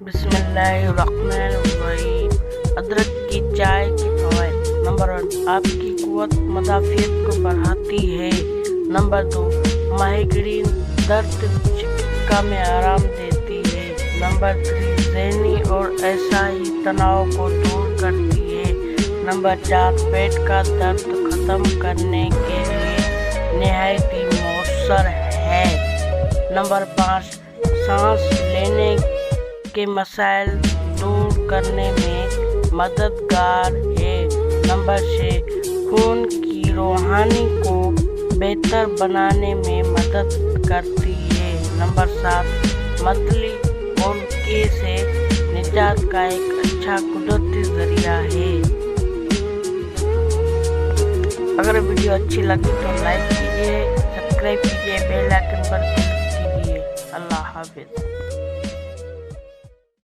बिस्मिल्लाहिर्रहमानिर्रहीम। अदरक की चाय के फ़वाइद। नंबर 1, आपकी क़ुव्वत मदाफ़ियत को बढ़ाती है। नंबर 2, माइग्रेन दर्द चिकित्सा में आराम देती है। नंबर 3, ज़हनी और एहसासी तनाव को दूर करती है। नंबर 4, पेट का दर्द ख़त्म करने के लिए नहायत ही मौसर है। नंबर 5, सांस लेने के मसाइल दूर करने में मददगार है। नंबर 6, खून की रवानी को बेहतर बनाने में मदद करती है। नंबर 7, मतली और के से निजात का एक अच्छा कुदरती ज़रिया है। अगर वीडियो अच्छी लगी तो लाइक कीजिए, सब्सक्राइब कीजिए, बेल आइकन पर क्लिक कीजिए। अल्लाह हाफ़िज़।